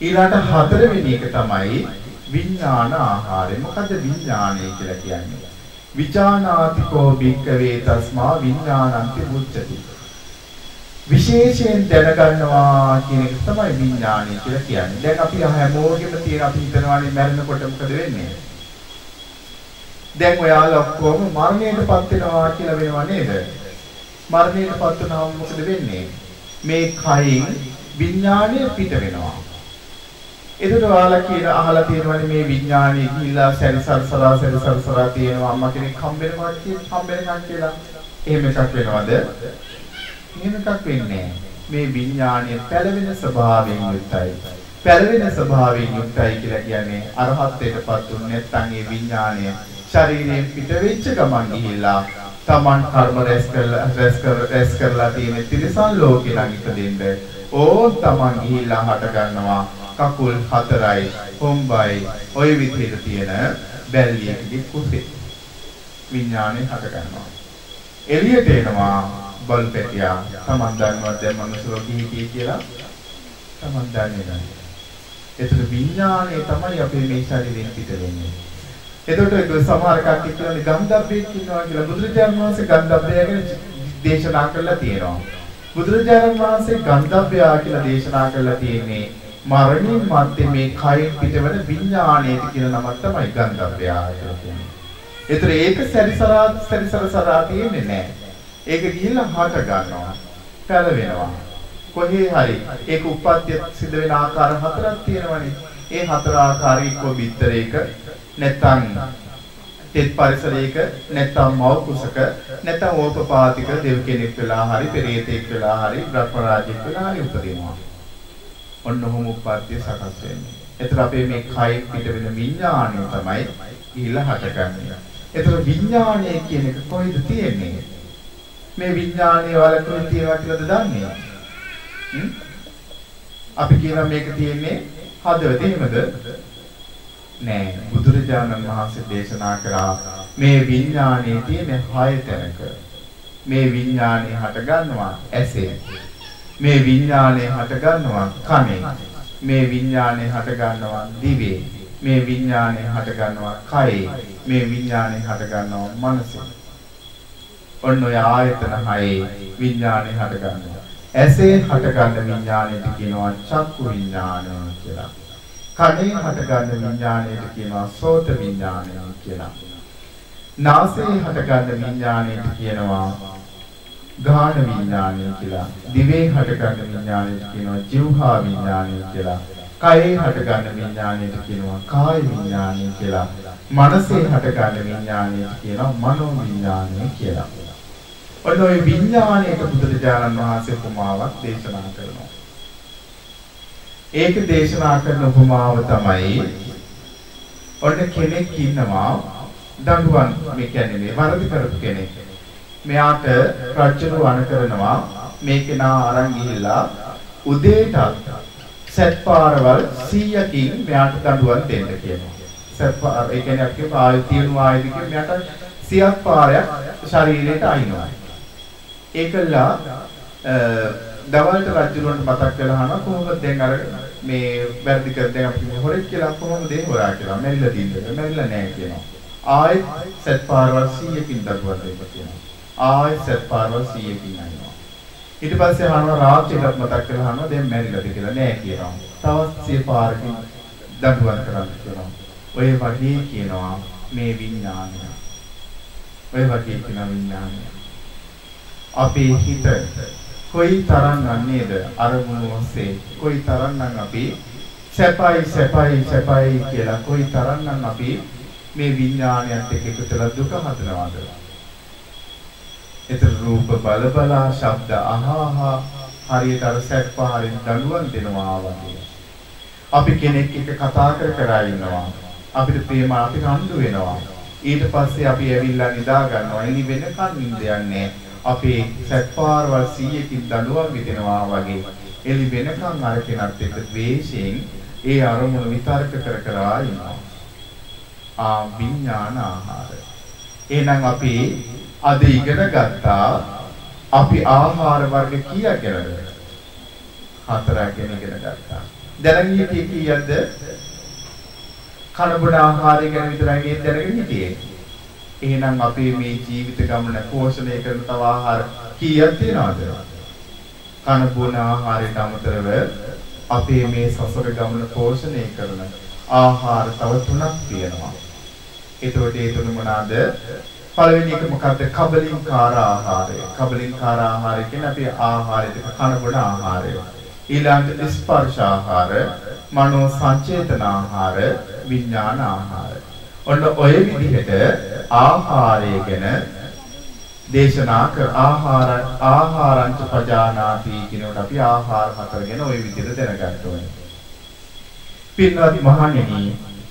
ඊළඟ හතරවෙනි එක තමයි විඥාන ආහාරය. මොකද විඥානය කියලා කියන්නේ? විචානාතිකෝ භික්ඛවේ තස්මා විඥානන්ති මුච්චති. විශේෂයෙන් දැනගන්නවා කියන එක තමයි විඥානය කියලා කියන්නේ. දැන් අපි හැමෝගෙම තියෙන අපි හිතනවානේ මැරෙනකොට මොකද වෙන්නේ? දැන් ඔයාලා ඔක්කොම මරණයටපත් වෙනවා කියලා වෙනව නේද? මරණයටපත් වුණාම මොකද වෙන්නේ? මේ කයින් විඥානය පිට වෙනවා. එතකොට ඔයාලා කියන අහලා තියෙනවනේ මේ විඥානය ගිහිල්ලා සැරිසරසරා තියෙනවා අම්මා කෙනෙක් හම්බෙනවා කියලා. එහෙම එකක් වෙනවද? එහෙම එකක් වෙන්නේ මේ විඥානය පැලවෙන ස්වභාවයෙන් යුක්තයි. පැලවෙන ස්වභාවයෙන් යුක්තයි කියලා කියන්නේ අරහත්ත්වයටපත් වුනේ නැත්නම් මේ විඥානය ශරීරයෙන් පිට වෙච්ච ගමන් ගිහිල්ලා තමන් කර්ම රැස් කරලා තියෙන තිරිසන් ලෝකේ ළඟ ඉපදෙන්න තමන් ගිහිල්ලා හට ගන්නවා කකුල් හතරයි හොම්බයි ඔය විදිහට තියෙන බැල්ලියකදී කුසේ විඥානේ හට ගන්නවා. එළියට එනවා බල් පැටියා. තමන් දන්නවද දැන් මනුස්ස ලෝකෙ කියලා? තමන් දන්නේ නැහැ. ඒතර විඥානේ තමයි අපේ මේ ශරීරයෙන් පිට වෙන්නේ. එතකොට ඒක සමහර කට්ටිය කියන්නේ ගන්ධබ්බෙක් ඉන්නවා කියලා. බුදුරජාණන් වහන්සේ ගන්ධබ්බය ගැන දේශනා කරලා තියෙනවා. බුදුරජාණන් වහන්සේ ගන්ධබ්බය කියලා දේශනා කරලා තියෙන්නේ මරණින් මත්තේ මේ කයින් පිටවන විඥාණයට කියන නමක් තමයි ගන්ධබ්බය කියලා කියන්නේ. ඒතර ඒක සැරිසරා තියෙන්නේ නැහැ. ඒක ගිහිල්ලා හට ගන්නවා. පැලවෙනවා. කොහේ හරි ඒක උප්පත්ති සිද්ධ වෙන ආකාර හතරක් තියෙනවනේ. ඒ හතර ආකාරයක බිත්තරයක නැත්නම් තෙත් පරිසරයක නැත්නම් මව් කුසක නැත්නම් ඕපපාතික දෙව් කෙනෙක් වෙලා හරි පෙරේතෙක් වෙලා හරි බ්‍රහ්ම රාජ්‍යෙක් වෙලා හරි උපදිනවා. ඔන්න ඔහොම උප්පත්තිය සකස් වෙන්නේ. එතන අපේ මේ කයින් පිට වෙන විඥාණය තමයි ගිහිල්ලා හටගන්නේ. එතන විඥාණය කියන එක කොහෙද තියෙන්නේ? මේ විඥානයේ වලකුණු තියනවා කියලාද දන්නේ? අපි කියනවා මේක තියෙන්නේ හදවතේ එහෙමද? නෑ. බුදුරජාණන් වහන්සේ දේශනා කරා මේ විඥානයේ තියෙන 6 තැනක. මේ විඥානය හට ගන්නවා ඇසෙන්. මේ විඥානය හට ගන්නවා කනෙන්. මේ විඥානය හට ගන්නවා දිවෙන්. මේ විඥානය හට ගන්නවා කයෙන්. මේ විඥානය හට ගන්නවා මනසෙන්. ඔන්න ඔය ආයතන 6 විඥානය හට ගන්නවා. ඇසේ හට ගන්න විඥානයට කියනවා චක්කු විඥානය කියලා. කනේ හට ගන්න විඥානයට කියනවා සෝත විඥානය කියලා. නාසයේ හට ගන්න විඥානයට කියනවා ගාහන විඥානය කියලා. දිවේ හට ගන්න විඥානයට කියනවා જીවහා විඥානය කියලා. කයේ හට ගන්න විඥානයට කියනවා කාය විඥානය කියලා. මනසේ හට ගන්න විඥානයට කියනවා මනෝ විඥානය කියලා. ඔන්න ඔය විඥානයට බුදුරජාණන් වහන්සේ උපමාවක් දේශනා කරනවා. ඒක දේශනා කරන උපමාව තමයි ඔන්න කෙනෙක් ඉන්නවා දඬුවම් මේ කියන්නේ මේ වරද කරපු කෙනෙක්. මෙයාට රජුරු වණ කරනවා මේ කෙනා අරන් ගිහිල්ලා උදේට සත්පාරවල් 100කින් මෙයාට දඬුවම් දෙන්න කියනවා. සත්පාර ඒ කියන්නේ අපේ ආයු තියෙන ආයුධකින් මෙයාට 100ක් පාරයක් ශරීරයට අයින්නවා. ඒකලා දවල්ට රජුරන්ට මතක් කළා අහනවා කොහොමද දැන් අර මේ වැරදි කර දැන් අපි හොරෙක් කියලා කොහොමද ඒ හොරා කියලා මැරිලා තියෙන්නේ මැරිලා නැහැ කියනවා. ආයෙත් සත් පාරවල් 100කින් දඩුවම් දෙන්න කියනවා. ආයෙත් සත් පාරවල් 100කින් අයනවා. ඊට පස්සේ අහනවා රාත්‍රියට මතක් කළා අහනවා දැන් මැරිලාද කියලා නෑ කියනවා. තවත් 100 පාරකින් දඩුවම් කරන්න කියනවා. ඔය වගේ කියනවා මේ විඥානය. ඔය වගේ කියන විඥානය. අපේ හිත කොයි තරම් නේද අරමුණු ඔස්සේ කොයි තරම් නම් අපි සැපයි කියලා කොයි තරම් නම් අපි මේ විඥානයත් එක්ක එකතුලා දුක හදනවාද? ඒතර රූප බලබලා ශබ්ද අහහා හරියට අර සැපපාරින් දඬුවම් දෙනවා වගේ. අපි කෙනෙක් එක්ක කතා කර ඉන්නවා. අපිට ප්‍රේම අපි රණ්ඩු වෙනවා. ඊට පස්සේ අපි ඇවිල්ලා නිදා ගන්නවා. එනි වෙනකන් නිින්ද යන්නේ. අපේ සත්පාරවල් 100කින් දඬුවම් විදිනවා වගේ එලි වෙනකන් අර කෙනත් එක්ක ද්වේෂයෙන් ඒ අරමුණ විතර්ක කර කර ඉන්නවා. විඥාන ආහාර. එහෙනම් අපි අද ඉගෙන ගත්තා අපි ආහාර වර්ග කීයක් ගැනද? 4ක් ගැන ඉගෙන ගත්තා. දැනගෙන හිටියේ කීයක්ද? කන බොන ආහාරය ගැන විතරයි මේ දැනගෙන හිටියේ. එහෙනම් අපේ මේ ජීවිත ගමන පෝෂණය කරන තව ආහාර කීයක් තියෙනවද? කන බොන ආහාරයට අමතරව අපේ මේ සසර ගමන පෝෂණය කරන ආහාර තව 3ක් තියෙනවා. ඒතකොට ඒ තුන මොනවාද? පළවෙනි එක මොකද්ද? කබලින්කාර ආහාරය. කබලින්කාර ආහාරය කියන්නේ අපේ ආහාරයට කන බොන ආහාරය. ඊළඟට ස්පර්ශ ආහාර, මනෝ සංචේතන ආහාර, විඥාන ආහාර. ඔන්න ඔය විදිහට ආහාරය ගැන දේශනා කර ආහාරංච පජානාති කියනකොට අපි ආහාර 4 ගැන ඔය විදිහට දැනගන්න ඕනේ. පින්වත් මහණෙනි,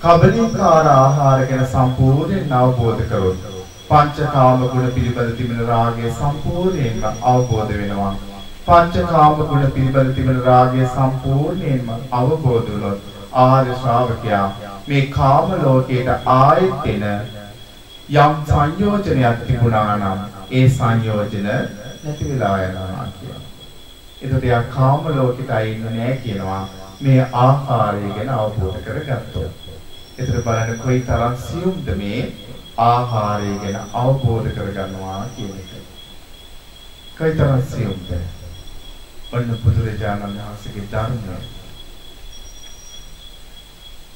කබලින්කාර ආහාර ගැන සම්පූර්ණයෙන් අවබෝධ කරගන්න. පංචකාම ගුණ පිළිබඳ තිබෙන රාගය සම්පූර්ණයෙන්ම අවබෝධ වෙනවා. පංචකාම ගුණ පිළිබඳ තිබෙන රාගය සම්පූර්ණයෙන්ම අවබෝධ වුණොත් ආර්ය ශ්‍රාවකයා මේ කාම ලෝකයට ආයෙත් එන යම් සංයෝජනයක් තිබුණා නම් ඒ සංයෝජන නැති වෙලා යනවා කියනවා. ඒකට යා කාම ලෝකයට ආයෙන්නේ නැහැ කියනවා මේ ආහාරය ගැන අවබෝධ කරගත්තොත්. ඒතර බලන්න කොයි තරම් සියුම්ද මේ ආහාරය ගැන අවබෝධ කරගන්නවා කියන එක. කොයි තරම් සියුම්ද? ඔන්න බුදුරජාණන් වහන්සේගේ ධර්මය.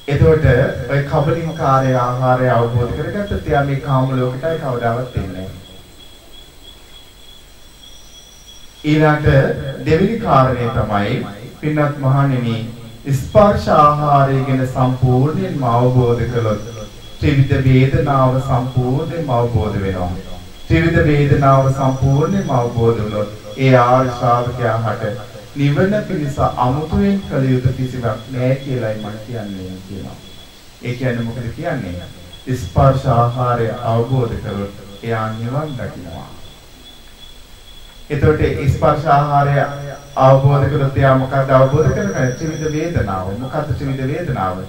එතකොට ඔය කබලින්කාරය ආහාරය අවබෝධ කරගත්තොත් එයා මේ කාම ලෝකෙටයි කවදාවත් එන්නේ නැහැ. ඊළඟට දෙවෙනි කාරණය තමයි පින්වත් මහණෙනි, ස්පර්ශ ආහාරය ගැන සම්පූර්ණයෙන්ම අවබෝධ කළොත් ත්‍රිවිධ වේදනාව සම්පූර්ණයෙන්ම අවබෝධ වෙනවා. ත්‍රිවිධ වේදනාව සම්පූර්ණයෙන්ම අවබෝධ වුණොත් ඒ ආර්ය ශ්‍රාවකයාට නිවන පිණිස අමුතුවෙන් කළ යුතු කිසිවක් නැහැ කියලායි මම කියන්නේ කියනවා. ඒ කියන්නේ මොකද කියන්නේ? ස්පර්ශ ආහාරය අවබෝධ කරොත් එයා නිවන් දකිනවා. එතකොට ස්පර්ශ ආහාරය අවබෝධ කරොත් එයා මොකක්ද අවබෝධ කරගන්නේ? ත්‍රිවිධ වේදනාව. මොකක්ද ත්‍රිවිධ වේදනාව?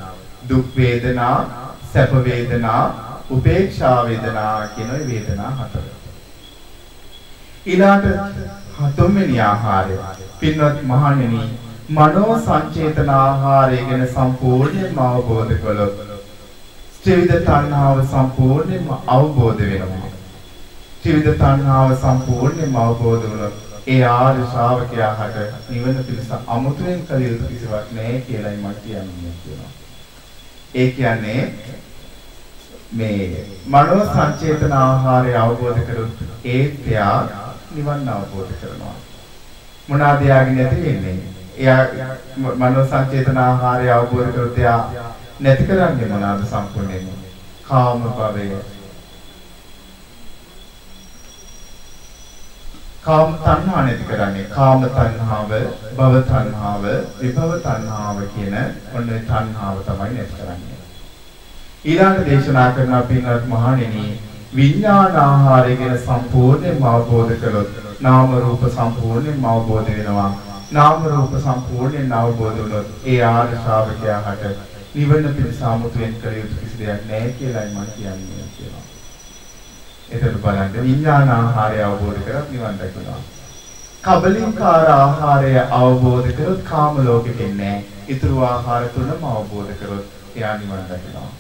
දුක් වේදනා, සැප වේදනා, උපේක්ෂා වේදනා කියන වේදනා හතර. ඊළාට තුන්වෙනි ආහාරය. පින්වත් මහණෙනි, මනෝ සංචේතන ආහාරය ගැන සම්පූර්ණයෙන්ම අවබෝධ කළොත් ත්‍රිවිධ තණ්හාව සම්පූර්ණයෙන්ම අවබෝධ වෙනවා. ත්‍රිවිධ තණ්හාව සම්පූර්ණයෙන්ම අවබෝධ වුණොත් ඒ ආර්ය ශ්‍රාවකයා හට නිවන පිණිස අමුතුවෙන් කළ යුතු කිසිවක් නැහැ කියලායි මම කියන්නේ කියනවා. ඒ කියන්නේ මේ මනෝ සංචේතන ආහාරය අවබෝධ කරොත් එයා නිවන් අවබෝධ කරනවා. මොනවාද යාගේ නැති වෙන්නේ? එයා මනෝ සංචේතන ආහාරය අවබෝධ කරොත් එයා නැති කරන්නේ මොනවාද සම්පූර්ණයෙන්ම? කාම භවය. කාම තණ්හා නැති කරන්නේ. කාම තණ්හාව, භව තණ්හාව, විභව තණ්හාව කියන ඔන්න තණ්හාව තමයි නැති කරන්නේ. ඊළඟ දේශනා කරන පින්වත් මහණෙනි, විඥාන ආහාරය ගැන සම්පූර්ණයෙන්ම අවබෝධ කළොත් නාම රූප සම්පූර්ණයෙන්ම අවබෝධ වෙනවා. නාම රූප සම්පූර්ණයෙන් අවබෝධ වුණොත් ඒ ආර්ය ශ්‍රාවකයා හට නිවන පිණිස අමුතුවෙන් කළ යුතු කිසි දෙයක් නැහැ කියලායි මම කියන්නේ කියනවා. එතකොට බලන්න විඥාන ආහාරය අවබෝධ කරත් නිවන් දකිනවා. කබලින්කාර ආහාරය අවබෝධ කරොත් කාම ලෝකෙට එන්නේ නැහැ. ඊතුරු ආහාර තුනම අවබෝධ කරොත් එයා නිවන් දකිනවා.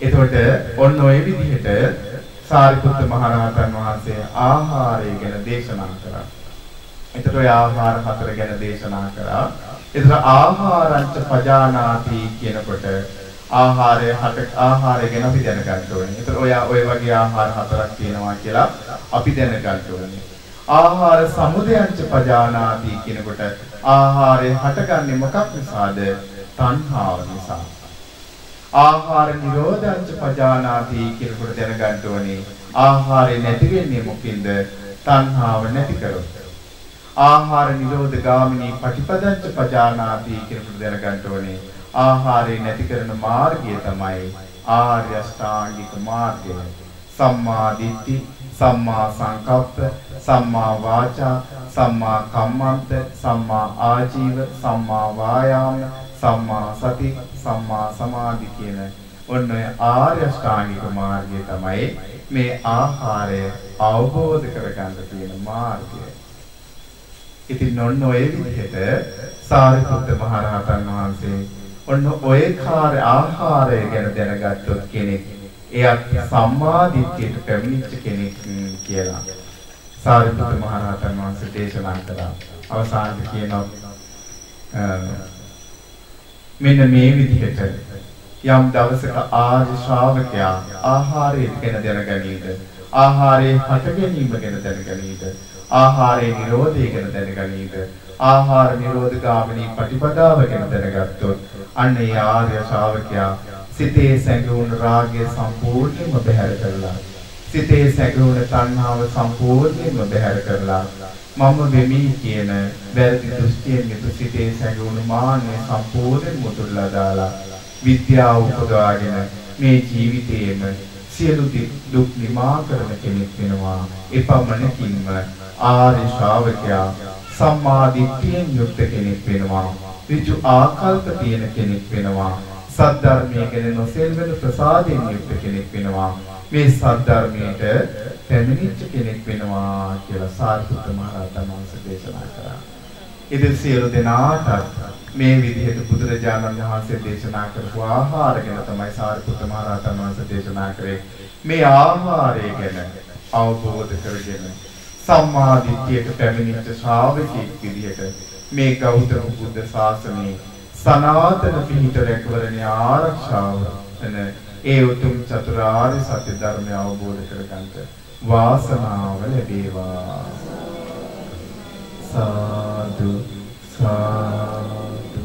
එතකොට ඔන්න ඔය විදිහට සාරිපුත්ත මහ රහතන් වහන්සේ ආහාරය ගැන දේශනා කරා. එතකොට ඔය ආහාර හතර ගැන දේශනා කරා. එතකොට ආහාරංච පජානාති කියනකොට ආහාරය ගැන අපි දැනගන්න ඕනේ. එතකොට ඔය වගේ ආහාර හතරක් තියෙනවා කියලා අපි දැනගන්න ඕනේ. ආහාර සමුදයංච පජානාති කියනකොට ආහාරය හටගන්නේ මොකක් නිසාද? තණ්හාව නිසා. ආහාර නිරෝධංච පජානාති කියනකොට දැනගන්න ඕනේ ආහාරය නැති වෙන්නේ මොකින්ද? තණ්හාව නැති කරොත්. ආහාර නිරෝධ ගාමිනී පටිපදංච පජානාති කියනකොට දැනගන්න ඕනේ ආහාරය නැති කරන මාර්ගය තමයි ආර්ය අෂ්ටාංගික මාර්ගය. සම්මා දිට්ඨි, සම්මා සංකප්ප, සම්මා වාචා, සම්මා කම්මන්ත, සම්මා ආජීව, සම්මා වායාම, සම්මා සති, සම්මා සමාධි කියන ඔන්න ඔය ආර්ය අෂ්ටාංගික මාර්ගය තමයි මේ ආහාරය අවබෝධ කරගන්න තියෙන මාර්ගය. ඉතින් ඔන්න ඔය විදිහට සාරිපුත්ත මහ රහතන් වහන්සේ ඔන්න ඔය ආහාරය ගැන දැනගත්තොත් කෙනෙක් එයත් සම්මා දිට්ඨියට පැමිණිච්ච කෙනෙක් කියලා සාරිපුත්ත මහ රහතන් වහන්සේ දේශනා කළා. අවසානයේ කියනවා මෙන්න මේ විදිහට යම් දවසක ආර්ය ශ්‍රාවකයා ආහාරය ගැන දැනගනීද, ආහාරයේ හට ගැනීම ගැන දැනගනීද, ආහාරයේ නිරෝධය ගැන දැනගනීද, ආහාර නිරෝධ ගාමිනී ප්‍රතිපදාව ගැන දැනගත්තොත් අන්න ඒ ආර්ය ශ්‍රාවකයා සිතේ සැඟවුණු රාගය සම්පූර්ණයෙන්ම බැහැර කරලා, සිතේ සැඟවුණු තණ්හාව සම්පූර්ණයෙන්ම බැහැර කරලා, මම වෙමි කියන වැරදි දෘෂ්ටියෙන් යුතු සිතේ සැඟවුණු මාන්නය සම්පූර්ණයෙන් මුදුන්ලා දාලා විද්‍යාව උපදවාගෙන මේ ජීවිතයේම සියලු දුක් නිමා කරන කෙනෙක් වෙනවා. එපමණකින්ම ආර්ය ශ්‍රාවකයා සම්මා දිට්ඨියෙන් යුක්ත කෙනෙක් වෙනවා. ඍජු ආකල්ප තියෙන කෙනෙක් වෙනවා. සද්ධර්මයේ ගැන නොසෙල්වෙන ප්‍රසාදයෙන් යුක්ත කෙනෙක් වෙනවා. මේ සද්ධර්මයට පැමිණිච්ච කෙනෙක් වෙනවා කියලා සාරිපුත්ත මහ රහතන් වහන්සේ දේශනා කරා. ඉතින් සියලු දෙනාට මේ විදිහට බුදුරජාණන් වහන්සේ දේශනා කරපු ආහාර ගැන තමයි සාරිපුත්ත මහ රහතන් වහන්සේ දේශනා කරේ. මේ ආහාරය ගැන අවබෝධ කරගෙන සම්මා දිට්ඨියට පැමිණිච්ච ශ්‍රාවකෙක් විදිහට මේ ගෞතම බුද්ධ ශාසනයේ සනාතන පිහිට රැකවරණේ ආරක්ෂාව වෙන ඒ උතුම් චතුරාර්ය සත්‍ය ධර්මය අවබෝධ කරගන්නට වාසනාව ලැබේවා. සාදු සාදු.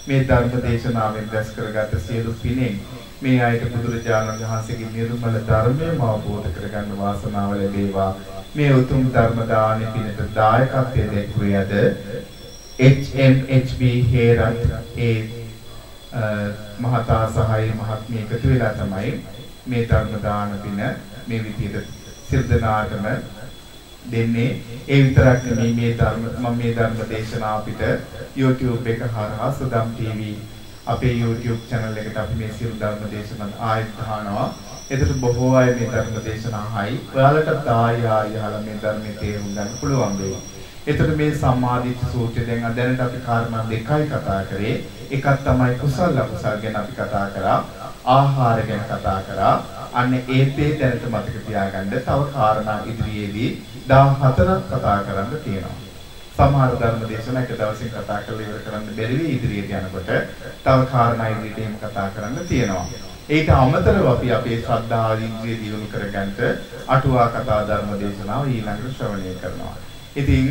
මේ ධර්ම දේශනාවෙන් දැස් කරගත් සියලු පිනෙන් මේ ආයත බුදුරජාණන් වහන්සේගේ නිර්මල ධර්මයම අවබෝධ කරගන්න වාසනාව ලැබේවා. මේ උතුම් ධර්ම දාන පිණිස දායකත්වයේ දැක්වේ අද HMHB හේරත් ඒ මහතා සහාය මහත්මිය එකතු වෙලා තමයි මේ ධර්ම දාන පින මේ විදිහට සිල් දනාටම දෙන්නේ. ඒ විතරක් නෙමෙයි මේ ධර්ම දේශනාව අපිට YouTube එක හරහා සදම් TV අපේ YouTube channel එකට අපි මේ සිල් ධර්ම දේශනා ආයෙත් ගහනවා. එතකොට බොහෝ අය මේ ධර්ම දේශනාවයි ඔයාලටත් ආයෙ මේ ධර්මයේ තේරුම් ගන්න පුළුවන් වෙයි. එතකොට මේ සම්මාදිට්ඨි සූත්‍රය දැන් දැනට අපි කාරණා දෙකයි කතා කරේ. එකක් තමයි කුසල අකුසල ගැන අපි කතා කරා. ආහාර ගැන කතා කරා. අන්න ඒතේ දැනට මතක තියාගන්න තව කාරණා ඉදිරියේදී 14ක් කතා කරන්න තියෙනවා. සමහර ධර්ම දේශනා එක දවසින් කතා කරලා ඉවර කරන්න බැරි වෙයි. ඉදිරියට යනකොට තව කාරණා ඉදිරියට කතා කරන්න තියෙනවා. ඒක අමතරව අපි අපේ ශ්‍රද්ධාව ඉන්ද්‍රිය දියුණු කරගන්න අටුවා කතා ධර්ම දේශනාව ඊළඟට ශ්‍රවණය කරනවා. ඉතින්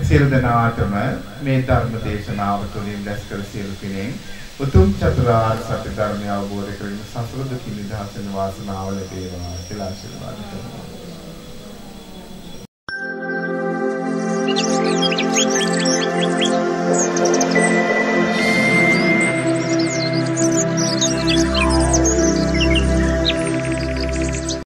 සියලු දෙනාටම මේ ධර්ම දේශනාව තුළින් දැස් කර සියලු කෙනෙක් උතුම් චතුරාර්ය සත්‍ය ධර්මය අවබෝධ කරගෙන සසර දුකින් නිදහස් වෙන වාසනාව ලැබේවා කියලා ආශිර්වාද කරනවා.